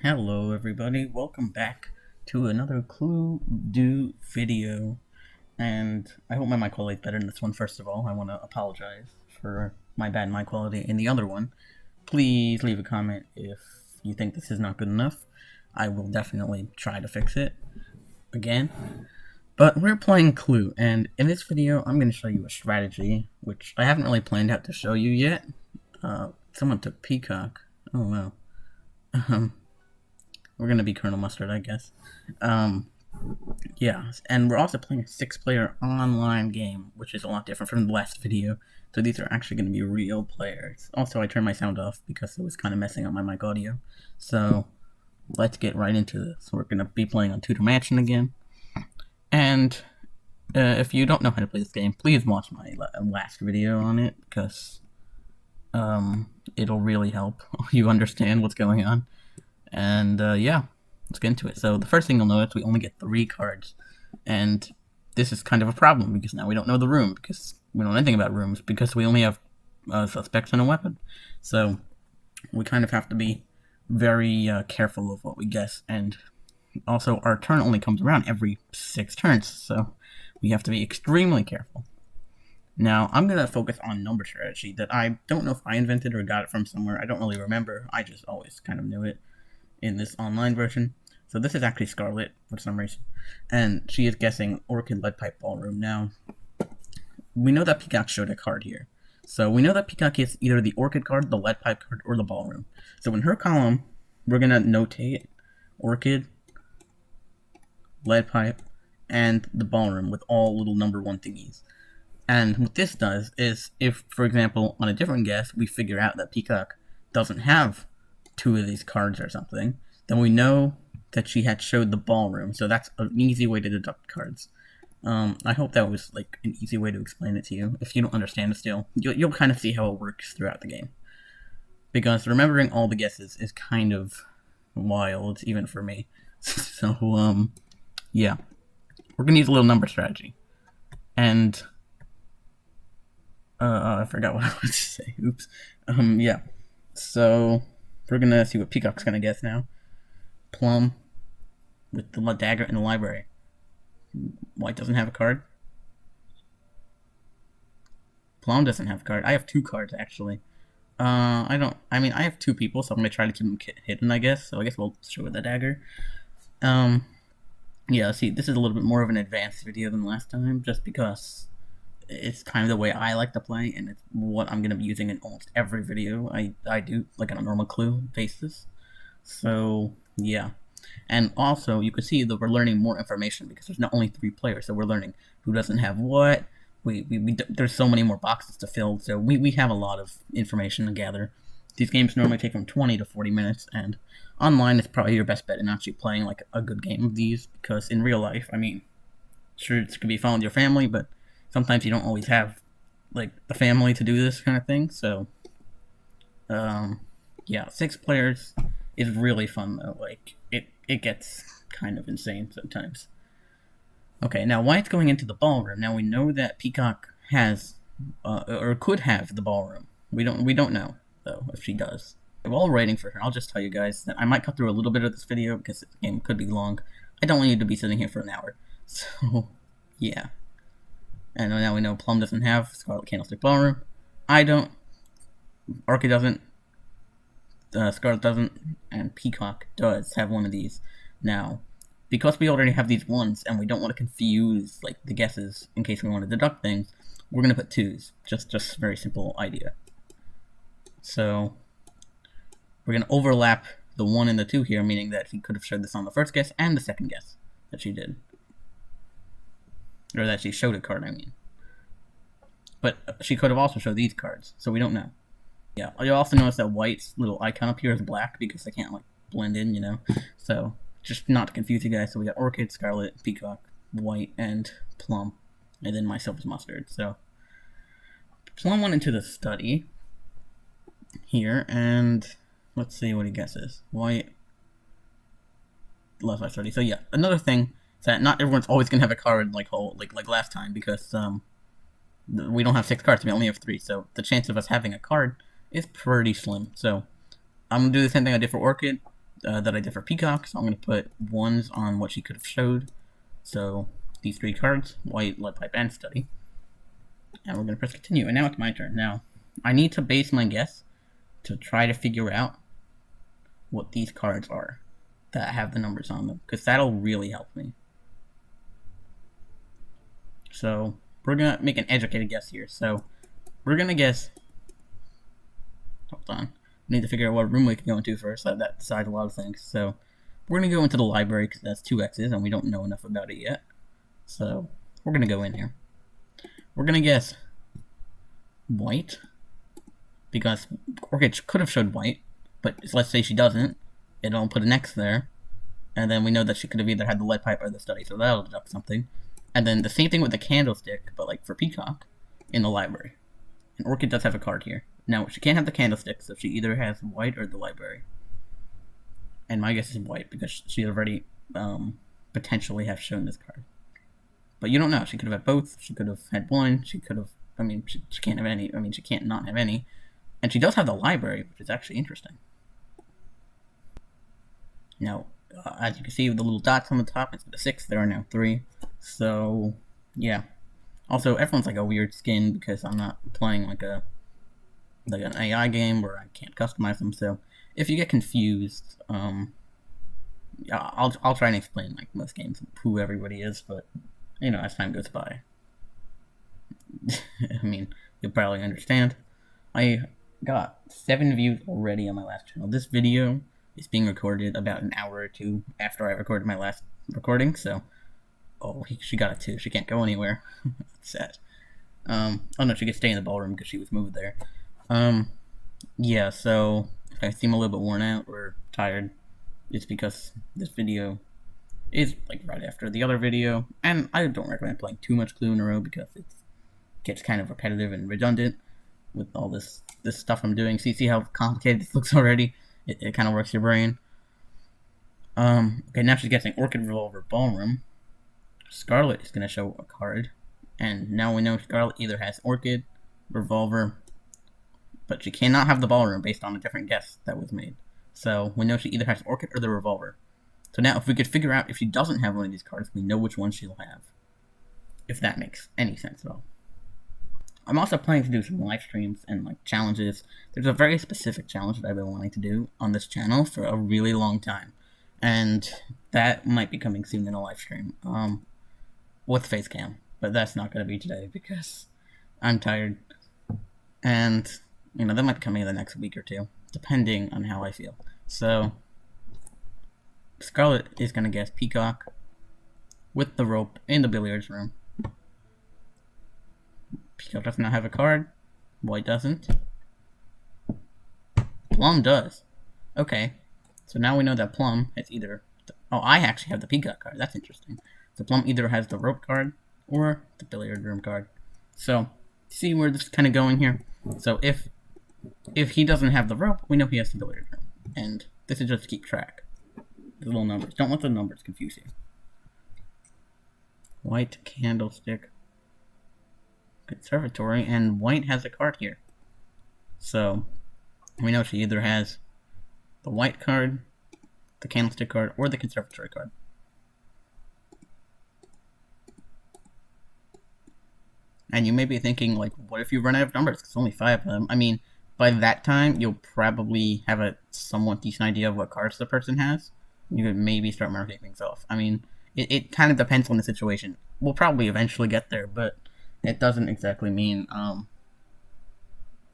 Hello everybody, welcome back to another Clue Do video, and I hope my mic quality is better in this one. First of all, I want to apologize for my bad mic quality in the other one. Please leave a comment if you think this is not good enough. I will definitely try to fix it again. But we're playing Clue, and in this video I'm going to show you a strategy, which I haven't really planned out to show you yet. Someone took Peacock. Oh wow. We're gonna be Colonel Mustard, I guess. Yeah, and we're also playing a 6-player online game, which is a lot different from the last video. So these are actually going to be real players. Also, I turned my sound off because it was kind of messing up my mic audio. So let's get right into this. We're going to be playing on Tutor Mansion again. And if you don't know how to play this game, please watch my last video on it, because it'll really help you understand what's going on. And yeah, let's get into it. So the first thing you'll notice, we only get 3 cards, and this is kind of a problem because now we don't know the room, because we don't know anything about rooms, because we only have suspects and a weapon. So we kind of have to be very careful of what we guess, and also our turn only comes around every 6 turns, so we have to be extremely careful. Now, I'm going to focus on number strategy that I don't know if I invented or got it from somewhere. I don't really remember. I just always kind of knew it in this online version. So this is actually Scarlet for some reason, and she is guessing Orchid, Lead Pipe, Ballroom. Now, we know that Peacock showed a card here, so we know that Peacock is either the Orchid card, the Lead Pipe card, or the Ballroom. So in her column, we're gonna notate Orchid, Lead Pipe, and the Ballroom with all little number 1 thingies. And what this does is, if, for example, on a different guess, we figure out that Peacock doesn't have 2 of these cards or something, then we know that she had showed the Ballroom. So that's an easy way to deduct cards. I hope that was like an easy way to explain it to you. If you don't understand it still, you'll kind of see how it works throughout the game. Because remembering all the guesses is kind of wild, even for me. So, yeah. We're going to use a little number strategy. And I forgot what I wanted to say. Oops. Yeah. So we're gonna see what Peacock's gonna guess now. Plum with the dagger in the library. White doesn't have a card. Plum doesn't have a card. I have 2 cards actually. I have 2 people, so I'm gonna try to keep them hidden, I guess. So I guess we'll show the dagger. Yeah. See, this is a little bit more of an advanced video than last time, just because it's kind of the way I like to play, and it's what I'm going to be using in almost every video I do, like on a normal Clue basis. So, yeah. And also, you can see that we're learning more information, because there's not only 3 players, so we're learning who doesn't have what. There's so many more boxes to fill, so we have a lot of information to gather. These games normally take from 20 to 40 minutes, and online is probably your best bet in actually playing like a good game of these, because in real life, I mean, sure, it's going to be fun with your family, but sometimes you don't always have like the family to do this kind of thing. So yeah, 6 players is really fun though. Like it gets kind of insane sometimes. Okay, now White's going into the Ballroom. Now we know that Peacock has or could have the Ballroom. We don't know though if she does. While waiting for her, I'll just tell you guys that I might cut through a little bit of this video because the game could be long. I don't want you to be sitting here for an hour. So yeah. And now we know Plum doesn't have Scarlet Candlestick Ballroom. I don't. Orchid doesn't. Scarlet doesn't. And Peacock does have one of these. Now, because we already have these ones, and we don't want to confuse like the guesses in case we want to deduct things, we're going to put 2s. Just very simple idea. So, we're going to overlap the 1 and the 2 here, meaning that she could have showed this on the first guess and the second guess that she did. Or that she showed a card, I mean. But she could have also showed these cards, so we don't know. Yeah, you'll also notice that White's little icon up here is black because they can't, like, blend in, you know? So, just not to confuse you guys, so we got Orchid, Scarlet, Peacock, White, and Plum. And then myself is Mustard, so. Plum went into the study here, and let's see what he guesses. White, left by 30. So yeah, another thing is that not everyone's always gonna have a card like last time, because we don't have 6 cards, we only have 3, so the chance of us having a card is pretty slim. So I'm gonna do the same thing I did for Orchid. that I did for Peacock, so I'm going to put 1s on what she could have showed. So these 3 cards, White, Lead Pipe, and Study. And we're going to press continue, and now it's my turn. Now, I need to base my guess to try to figure out what these cards are that have the numbers on them, because that'll really help me. So we're going to make an educated guess here. So we're going to guess, hold on, we need to figure out what room we can go into first. That decides a lot of things. So we're going to go into the library because that's 2 X's and we don't know enough about it yet. So we're going to go in here. We're going to guess White, because Orchid could have showed White, but let's say she doesn't, it'll put an X there, and then we know that she could have either had the Lead Pipe or the Study, so that'll deduct something. And then the same thing with the Candlestick, but like for Peacock, in the library. And Orchid does have a card here. Now, she can't have the Candlestick, so she either has White or the library. And my guess is White, because she already potentially have shown this card. But you don't know. She could have had both. She could have had one. She could have, I mean, she can't have any. I mean, she can't not have any. And she does have the library, which is actually interesting. Now, as you can see with the little dots on the top, instead of 6, there are now 3. So, yeah. Also, everyone's like a weird skin because I'm not playing like an AI game where I can't customize them. So, if you get confused, I'll try and explain like most games who everybody is, but you know, as time goes by, I mean, you'll probably understand. I got 7 views already on my last channel. This video is being recorded about an hour or 2 after I recorded my last recording, so she got it too. She can't go anywhere. That's sad. Oh no, she could stay in the ballroom because she was moved there. Yeah, so if I seem a little bit worn out or tired, it's because this video is like right after the other video, and I don't recommend playing too much Clue in a row because it gets kind of repetitive and redundant with all this stuff I'm doing. So you see how complicated this looks already? It kind of works your brain. Okay, now she's guessing Orchid, Revolver, Ballroom. Scarlet is going to show a card, and now we know Scarlet either has Orchid, Revolver, but she cannot have the Ballroom based on a different guess that was made. So we know she either has Orchid or the Revolver. So now if we could figure out if she doesn't have one of these cards, we know which one she'll have. If that makes any sense at all. I'm also planning to do some live streams and like challenges. There's a very specific challenge that I've been wanting to do on this channel for a really long time. And that might be coming soon in a live stream. With face cam. But that's not going to be today because I'm tired. And, you know, that might be coming in the next week or 2. Depending on how I feel. So Scarlet is going to guess Peacock with the rope in the billiards room. Peacock does not have a card. White doesn't. Plum does. Okay. So now we know that Plum has either... Oh, I actually have the Peacock card. That's interesting. So Plum either has the rope card or the billiard room card. So, see where this is kind of going here? So if he doesn't have the rope, we know he has the billiard room. And this is just to keep track. The little numbers. Don't let the numbers confuse you. White, Candlestick, Conservatory, and White has a card here. So, we know she either has the White card, the Candlestick card, or the Conservatory card. And you may be thinking, like, what if you run out of numbers? It's only 5 of them. I mean, by that time, you'll probably have a somewhat decent idea of what cards the person has. You could maybe start marking things off. I mean, it kind of depends on the situation. We'll probably eventually get there, but it doesn't exactly mean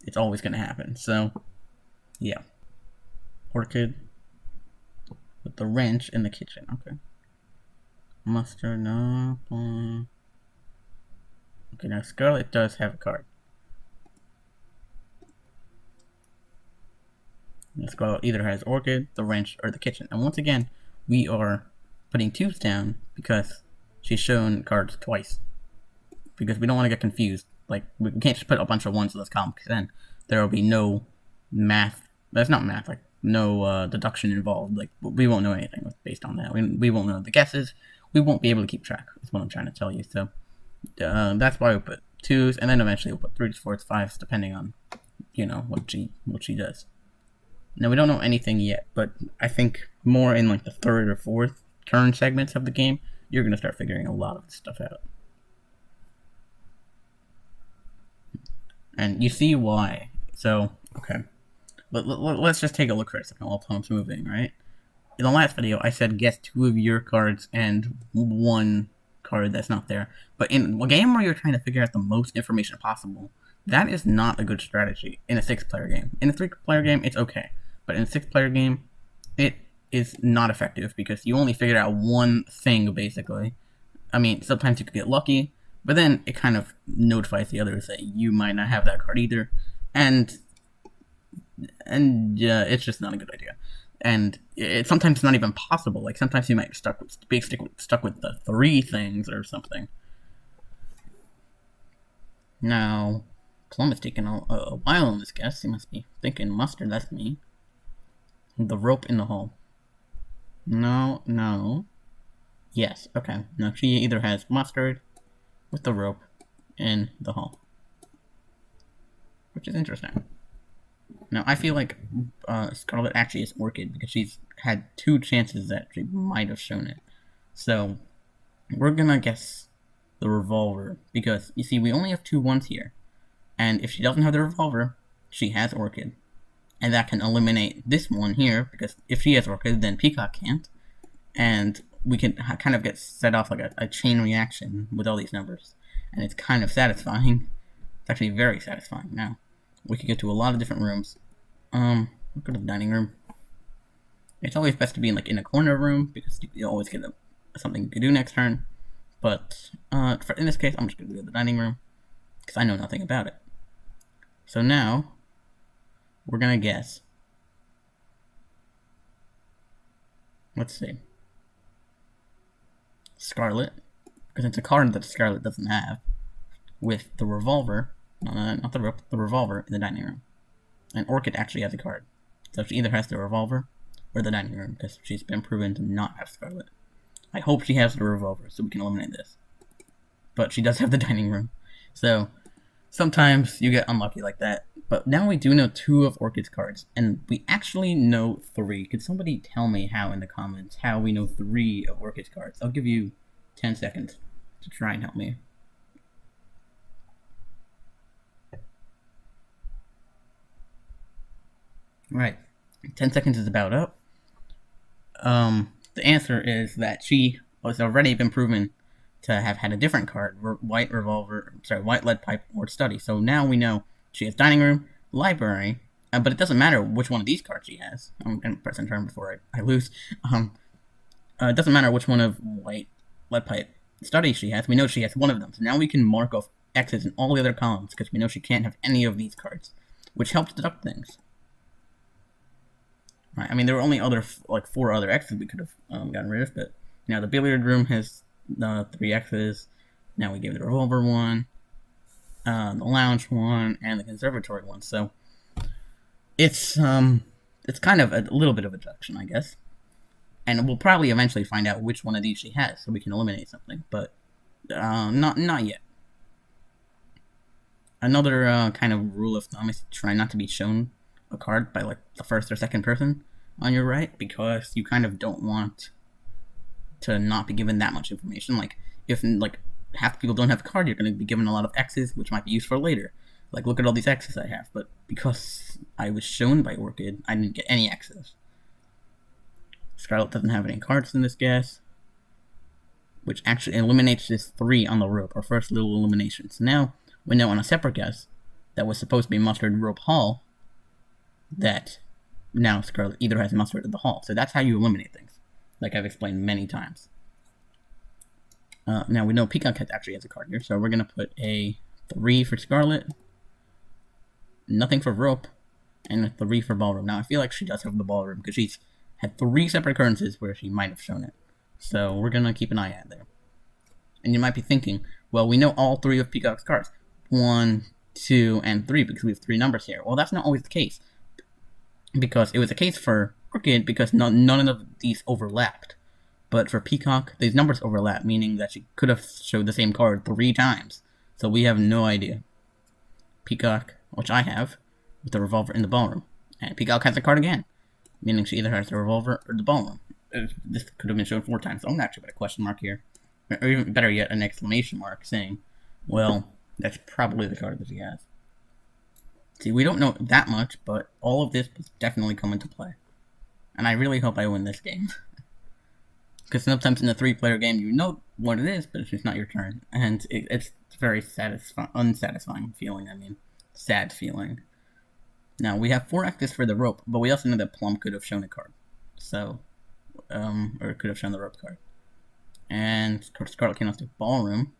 it's always going to happen. So, yeah. Orchid with the wrench in the kitchen. Okay. Mustard, no. Okay, now Scarlet does have a card. Now Scarlet either has Orchid, the wrench, or the kitchen. And once again, we are putting 2s down because she's shown cards twice. Because we don't want to get confused. Like, we can't just put a bunch of 1s in this column, because then there will be no math. That's not math, like, no deduction involved. Like, we won't know anything based on that. We won't know the guesses. We won't be able to keep track, is what I'm trying to tell you. So, that's why we put 2s, and then eventually we'll put 3s, 4s, 5s, depending on, you know, what she does. Now, we don't know anything yet, but I think more in like the third or fourth turn segments of the game, you're going to start figuring a lot of this stuff out. And you see why. So, okay. Let's just take a look for a second while Tom's moving, right? In the last video, I said guess 2 of your cards and 1 card that's not there. But in a game where you're trying to figure out the most information possible, that is not a good strategy in a 6-player game. In a 3-player game, it's okay. But in a 6-player game, it is not effective because you only figured out one thing, basically. I mean, sometimes you could get lucky, but then it kind of notifies the others that you might not have that card either. And yeah, it's just not a good idea. And it's sometimes not even possible. Like, sometimes you might be stuck with the 3 things or something. Now, Plum is taking a while on this guess. He must be thinking mustard, that's me. The rope in the hall. No. Yes, okay. Now, she either has mustard with the rope in the hall. Which is interesting. Now, I feel like Scarlet actually is Orchid because she's had 2 chances that she might have shown it. So, we're gonna guess the revolver because, you see, we only have 2 ones here. And if she doesn't have the revolver, she has Orchid. And that can eliminate this one here because if she has Orchid, then Peacock can't. And we can kind of get set off like a chain reaction with all these numbers. And it's kind of satisfying. It's actually very satisfying now. We could get to a lot of different rooms. We'll go to the dining room. It's always best to be in a corner room because you always get something you can do next turn. But in this case, I'm just going to go to the dining room because I know nothing about it. So now, we're going to guess. Let's see. Scarlet, because it's a card that Scarlet doesn't have, with the revolver. Not the rope, the revolver in the dining room. And Orchid actually has a card. So she either has the revolver or the dining room, because she's been proven to not have Scarlet. I hope she has the revolver, so we can eliminate this. But she does have the dining room. So, sometimes you get unlucky like that. But now we do know 2 of Orchid's cards, and we actually know 3. Could somebody tell me how in the comments, how we know 3 of Orchid's cards? I'll give you 10 seconds to try and help me. Right, 10 seconds is about up. The answer is that she has already been proven to have had a different card, white lead pipe, or study. So now we know she has dining room, library, but it doesn't matter which one of these cards she has. I'm going to press enter before I lose. It doesn't matter which one of white lead pipe study she has. We know she has one of them. So now we can mark off X's in all the other columns because we know she can't have any of these cards, which helps deduct things. Right, I mean, there were only 4 other X's we could have gotten rid of, but now the billiard room has 3 X's. Now we gave the revolver 1, the lounge 1, and the conservatory 1. So it's kind of a little bit of a deduction, I guess. And we'll probably eventually find out which one of these she has, so we can eliminate something. But not yet. Another kind of rule of thumb is to try not to be shown a card by the first or second person on your right, because you kind of don't want to not be given that much information. If half the people don't have a card, you're going to be given a lot of X's, which might be used for later. Look at all these X's I have, but because I was shown by Orchid, I didn't get any X's. Scarlet doesn't have any cards in this guess, which actually eliminates this 3 on the rope, our first little elimination. So now we know on a separate guess that was supposed to be mustard rope hall, that now Scarlet either has mustard or the hall. So that's how you eliminate things, like I've explained many times. Now we know Peacock actually has a card here, so we're going to put a 3 for Scarlet, nothing for rope, and a 3 for ballroom. Now I feel like she does have the ballroom because she's had 3 separate occurrences where she might have shown it. So we're going to keep an eye out there. And you might be thinking, well, we know all 3 of Peacock's cards. 1, 2, and 3 because we have 3 numbers here. Well, that's not always the case. Because it was the case for Orchid because none of these overlapped. But for Peacock, these numbers overlap, meaning that she could have showed the same card 3 times. So we have no idea. Peacock, which I have, with the revolver in the ballroom. And Peacock has a card again, meaning she either has the revolver or the ballroom. This could have been shown 4 times, so I'm gonna actually put a question mark here. Or even better yet, an exclamation mark saying, well, that's probably the card that she has. See, we don't know that much, but all of this was definitely come into play. And I really hope I win this game. Because sometimes in a 3-player game, you know what it is, but it's just not your turn. And it's very unsatisfying feeling, sad feeling. Now, we have 4 X's for the rope, but we also know that Plum could have shown a card. So, or could have shown the rope card. And Scarlet Candlestick Ballroom,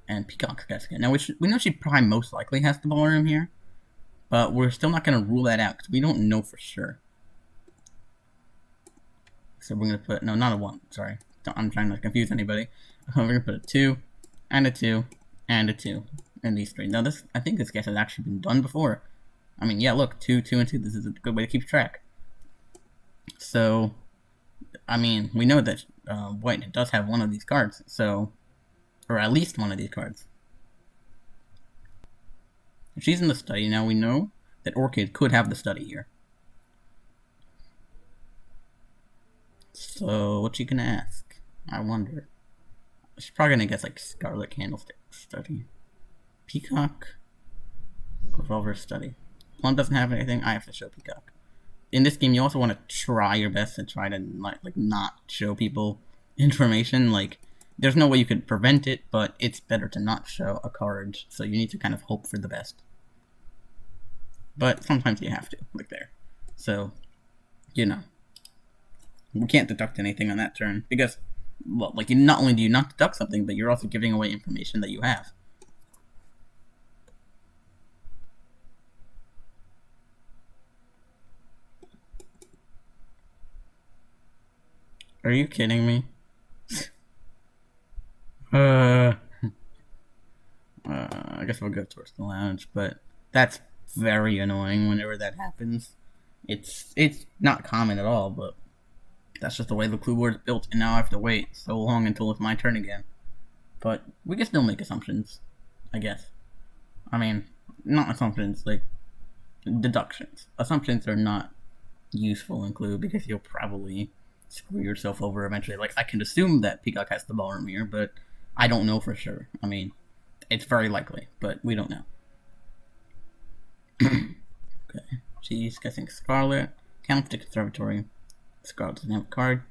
and Peacock's Casket. Now, we know she probably most likely has the Ballroom here, but we're still not going to rule that out, because we don't know for sure. So we're going to put, no, not a 1, sorry. I'm trying not to confuse anybody. We're going to put a 2, and a 2, and a 2, and these 3. Now, I think this guess has actually been done before. I mean, yeah, look, 2, 2, and 2. This is a good way to keep track. So, I mean, we know that White does have one of these cards, so, or at least one of these cards. If she's in the study, now we know that Orchid could have the study here. So, what's she gonna ask? I wonder. She's probably gonna guess, like, Scarlet Candlestick Study. Peacock. Revolver Study. Plum doesn't have anything, I have to show Peacock. In this game, you also want to try your best to try to, like, not show people information. Like, there's no way you could prevent it, but it's better to not show a card, so you need to kind of hope for the best. But sometimes you have to, like there. So, you know. We can't deduct anything on that turn, because, well, like, not only do you not deduct something, but you're also giving away information that you have. Are you kidding me? I guess we'll go towards the lounge, but that's very annoying whenever that happens. It's not common at all, but that's just the way the clue board is built, and now I have to wait so long until it's my turn again. But we can still make assumptions, I guess. I mean, not assumptions, like deductions. Assumptions are not useful in Clue because you'll probably screw yourself over eventually. Like, I can assume that Peacock has the ballroom here, but I don't know for sure. I mean, it's very likely, but we don't know. Okay, she's guessing Scarlet. Candlestick Conservatory. Scarlet doesn't have a card.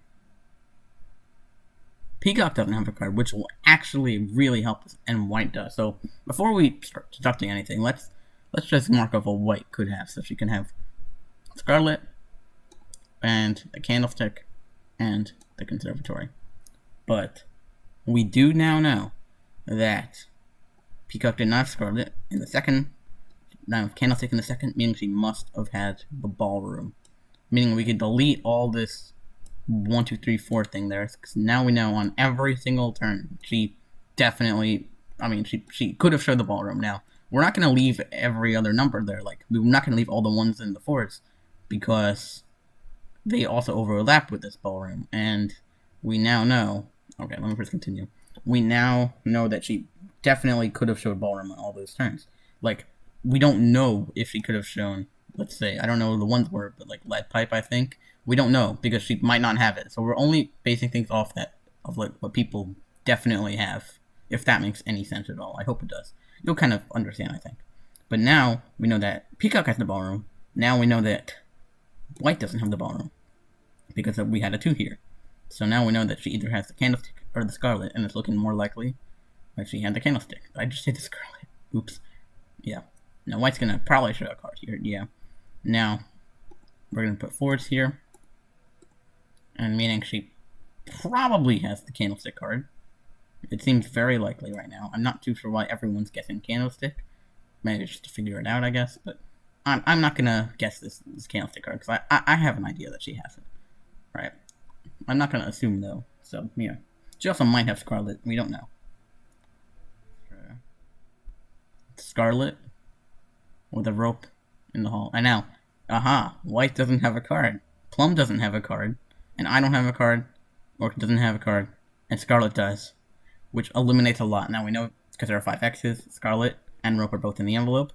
Peacock doesn't have a card, which will actually really help us, and White does. So before we start deducting anything, let's just mark off what White could have. So she can have Scarlet, and a Candlestick, and the Conservatory. But we do now know that Peacock did not have Scarlet in the second. Now, Candlestick in the second, meaning she must have had the ballroom. Meaning we could delete all this 1, 2, 3, 4 thing there, because now we know on every single turn, she definitely, I mean, she could have showed the ballroom. Now, we're not going to leave every other number there, like, we're not going to leave all the 1s and the 4s, because they also overlap with this ballroom, and we now know, okay, let me first continue, we now know that she definitely could have showed ballroom on all those turns. Like, we don't know if she could have shown, let's say, I don't know the ones were, but like lead pipe, I think. We don't know because she might not have it. So we're only basing things off that, of like what people definitely have, if that makes any sense at all. I hope it does. You'll kind of understand, I think. But now we know that Peacock has the ballroom. Now we know that White doesn't have the ballroom because we had a 2 here. So now we know that she either has the Candlestick or the Scarlet, and it's looking more likely like she had the Candlestick. I just said the Scarlet. Oops. Yeah. Now White's gonna probably show a card here. Yeah. Now we're gonna put 4s here, and meaning she probably has the Candlestick card. It seems very likely right now. I'm not too sure why everyone's guessing Candlestick. Maybe just to figure it out, I guess. But I'm not gonna guess this Candlestick card because I have an idea that she has it. Right. I'm not gonna assume though. So yeah. She also might have Scarlet. We don't know. Scarlet with a rope in the hall. And now, aha, White doesn't have a card. Plum doesn't have a card. And I don't have a card. Orchid doesn't have a card. And Scarlet does. Which eliminates a lot. Now we know, because there are 5 X's, Scarlet and Rope are both in the envelope.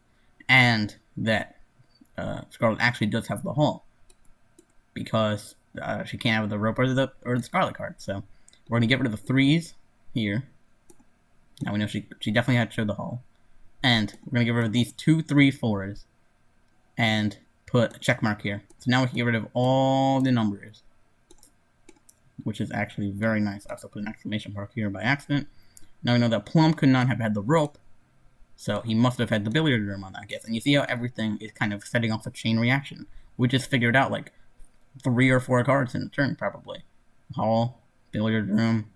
And that Scarlet actually does have the Hall, because she can't have the rope or the Scarlet card. So we're gonna get rid of the 3s here. Now we know she definitely had to show the Hall, and we're gonna get rid of these 2, 3, 4s, and put a check mark here. So now we can get rid of all the numbers, which is actually very nice. I also put an exclamation mark here by accident. Now we know that Plum could not have had the rope, so he must have had the billiard room on that, I guess. And you see how everything is kind of setting off a chain reaction. We just figured out like 3 or 4 cards in a turn, probably. Hall, billiard room,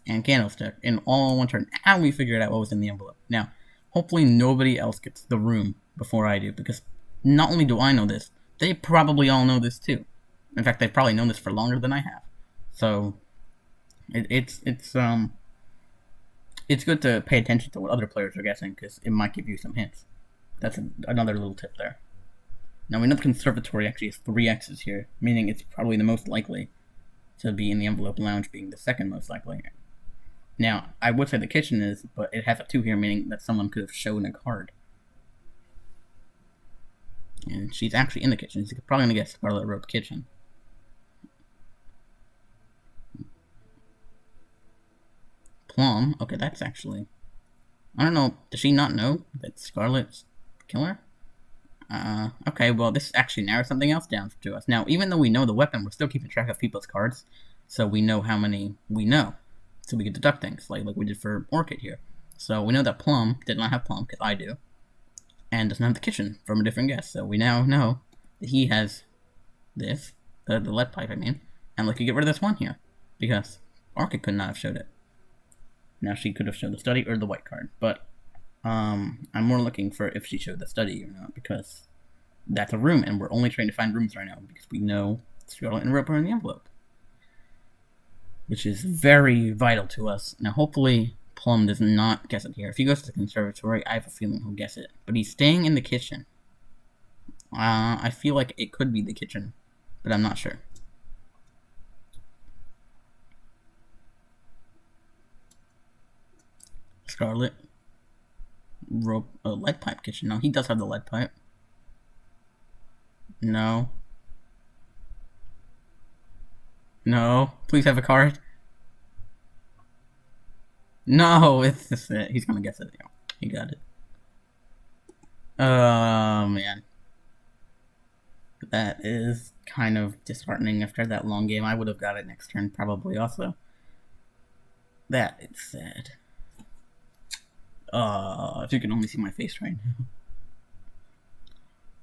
and candlestick, in all in one turn. And we figured out what was in the envelope. Now, hopefully nobody else gets the room before I do, because not only do I know this, they probably all know this too. In fact, they've probably known this for longer than I have. So it's good to pay attention to what other players are guessing, because it might give you some hints. That's another little tip there. Now we know the conservatory actually has 3 X's here, meaning it's probably the most likely to be in the envelope lounge, being the second most likely. Now, I would say the kitchen is, but it has a 2 here, meaning that someone could have shown a card. And she's actually in the kitchen, so you're probably going to guess Scarlet wrote kitchen. Plum, okay, that's actually... I don't know, does she not know that Scarlet's killer? Okay, well, this actually narrows something else down to us. Now, even though we know the weapon, we're still keeping track of people's cards, so we know how many we know. So we can deduct things, like we did for Orchid here. So we know that Plum did not have Plum, because I do, and doesn't have the kitchen from a different guess. So we now know that he has this, the lead pipe, I mean, and we could get rid of this 1 here, because Orchid could not have showed it. Now she could have showed the study or the white card, but I'm more looking for if she showed the study or not, because that's a room, and we're only trying to find rooms right now, because we know Scarlet and Rope are in the envelope, which is very vital to us. Now hopefully Plum does not guess it here. If he goes to the conservatory, I have a feeling he'll guess it, but he's staying in the kitchen. I feel like it could be the kitchen, but I'm not sure. Scarlet, rope, lead pipe kitchen. No, he does have the lead pipe. No. No, please have a card. No, it's just it. He's gonna guess it. Yeah, he got it. Oh, man. That is kind of disheartening after that long game. I would have got it next turn, probably, also. That is sad. If you can only see my face right now.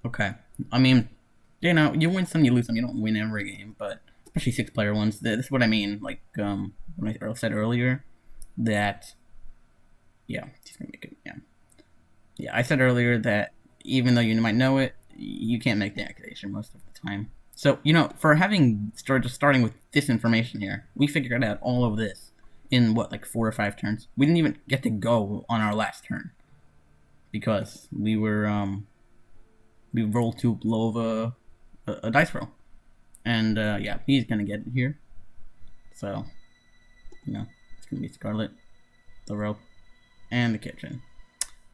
Okay. I mean, you know, you win some, you lose some. You don't win every game, but especially 6-player ones. This is what I mean. Like, when I said earlier that, yeah, he's gonna make it. Yeah, I said earlier that even though you might know it, you can't make the activation most of the time. So, you know, for having starting with this information here, we figured out all of this in what, like 4 or 5 turns. We didn't even get to go on our last turn because we were we rolled too low of a dice roll, and yeah, he's gonna get it here. So, you know, it's gonna be Scarlet, the rope, and the kitchen.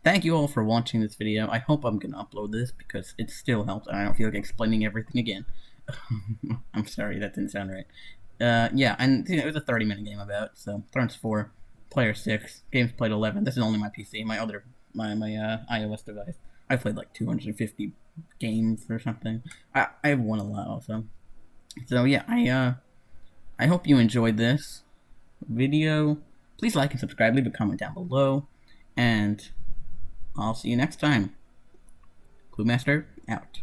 Thank you all for watching this video. I hope I'm gonna upload this because it still helps, and I don't feel like explaining everything again. I'm sorry, that didn't sound right. Yeah, and you know, it was a 30-minute game about, so turns 4, player 6, games played 11. This is only my PC, my iOS device. I played like 250 games or something. I've won a lot also. So yeah, I hope you enjoyed this video. Please like and subscribe, leave a comment down below, and I'll see you next time. Clue Master out.